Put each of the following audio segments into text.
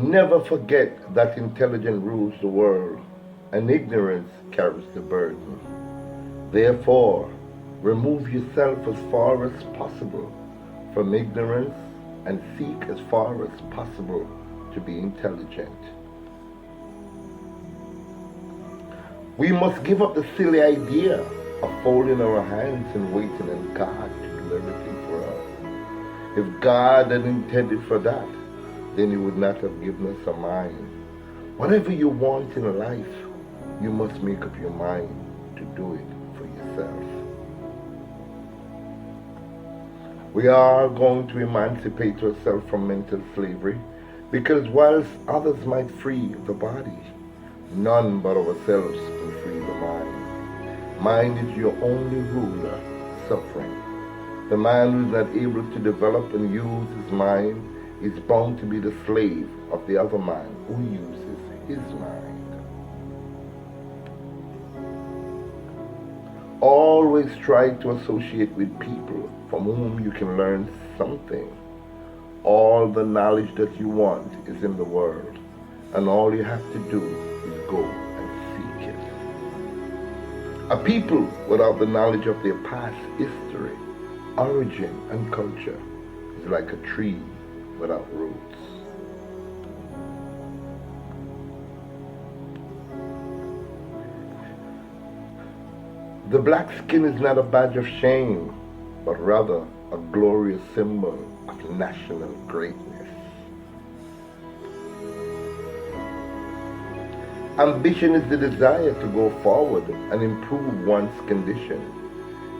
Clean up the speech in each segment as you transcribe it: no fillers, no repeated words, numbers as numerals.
Never forget that intelligence rules the world and ignorance carries the burden. Therefore, remove yourself as far as possible from ignorance and seek as far as possible to be intelligent. We must give up the silly idea of folding our hands and waiting on God to do everything for us. If God had intended for that, then He would not have given us a mind. Whatever you want in life, you must make up your mind to do it for yourself. We are going to emancipate ourselves from mental slavery, because whilst others might free the body, none but ourselves can free the mind. Mind is your only ruler, suffering. The man who is not able to develop and use his mind is bound to be the slave of the other man who uses his mind. Always try to associate with people from whom you can learn something. All the knowledge that you want is in the world, and all you have to do is go and seek it. A people without the knowledge of their past history, origin, and culture is like a tree without roots. The black skin is not a badge of shame, but rather a glorious symbol of national greatness. Ambition is the desire to go forward and improve one's condition.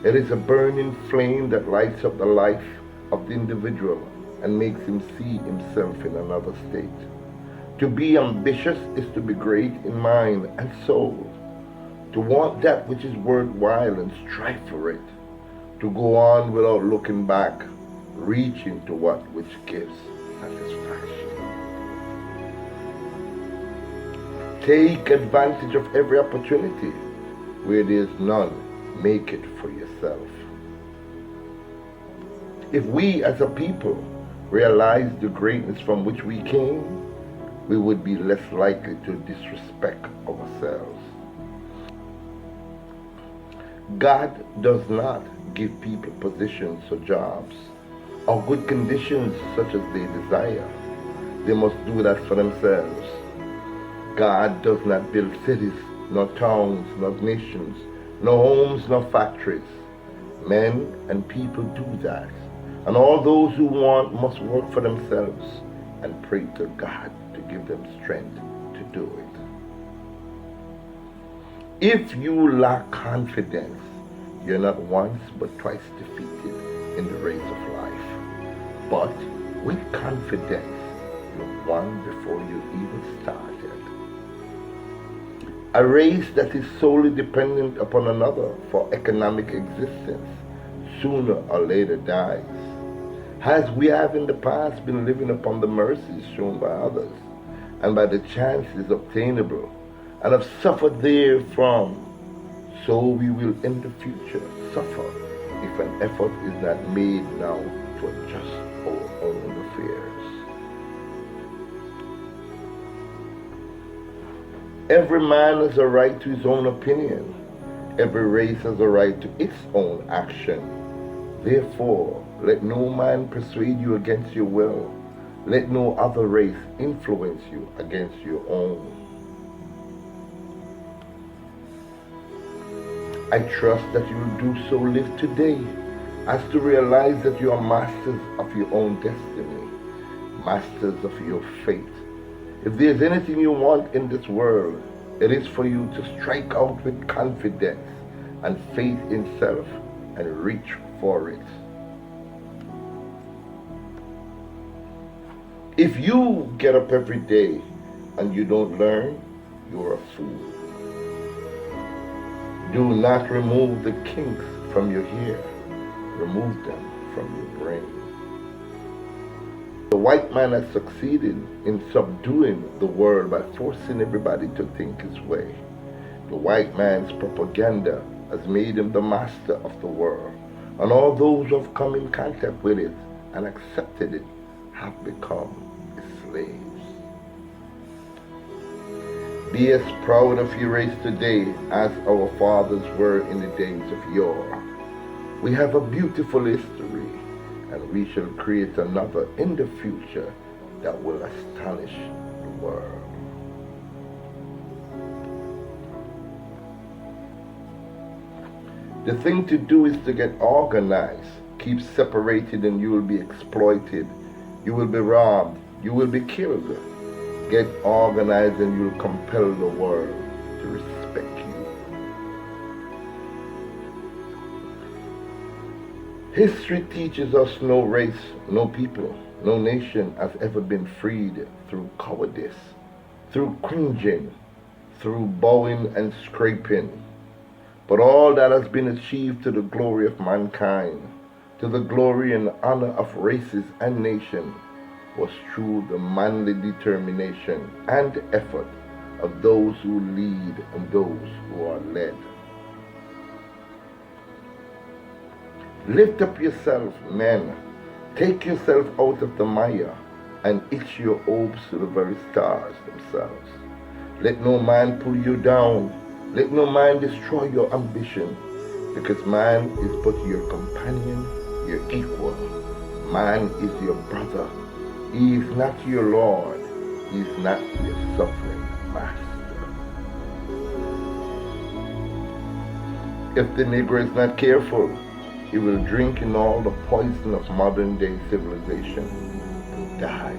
It is a burning flame that lights up the life of the individual and makes him see himself in another state. To be ambitious is to be great in mind and soul. To want that which is worthwhile and strive for it. To go on without looking back, reaching to what which gives satisfaction. Take advantage of every opportunity. Where there is none, make it for yourself. If we as a people realize the greatness from which we came, we would be less likely to disrespect ourselves. God does not give people positions or jobs or good conditions such as they desire. They must do that for themselves. God does not build cities, nor towns, nor nations, nor homes, nor factories. Men and people do that. And all those who want must work for themselves and pray to God to give them strength to do it. If you lack confidence, you're not once but twice defeated in the race of life. But with confidence, you won before you even started. A race that is solely dependent upon another for economic existence sooner or later dies. As we have in the past been living upon the mercies shown by others and by the chances obtainable, and have suffered therefrom, so we will in the future suffer if an effort is not made now to adjust our own affairs. Every man has a right to his own opinion. Every race has a right to its own action. Therefore, let no man persuade you against your will. Let no other race influence you against your own. I trust that you will do so live today, as to realize that you are masters of your own destiny, masters of your fate. If there's anything you want in this world, it is for you to strike out with confidence and faith in self and reach for it. If you get up every day and you don't learn, you're a fool. Do not remove the kinks from your hair. Remove them from your brain. The white man has succeeded in subduing the world by forcing everybody to think his way. The white man's propaganda has made him the master of the world, and all those who have come in contact with it and accepted it have become its slaves. Be as proud of your race today as our fathers were in the days of yore. We have a beautiful history, and we shall create another in the future that will astonish the world. The thing to do is to get organized. Keep separated and you will be exploited. You will be robbed. You will be killed. Get organized and you'll compel the world to respect you. History teaches us no race, no people, no nation has ever been freed through cowardice, through cringing, through bowing and scraping. But all that has been achieved to the glory of mankind, to the glory and honor of races and nations, was through the manly determination and effort of those who lead and those who are led. Lift up yourself, men. Take yourself out of the mire and itch your hopes to the very stars themselves. Let no man pull you down. Let no man destroy your ambition, because man is but your companion, your equal. Man is your brother. He is not your Lord. He is not your sovereign master. If the Negro is not careful, he will drink in all the poison of modern day civilization and die.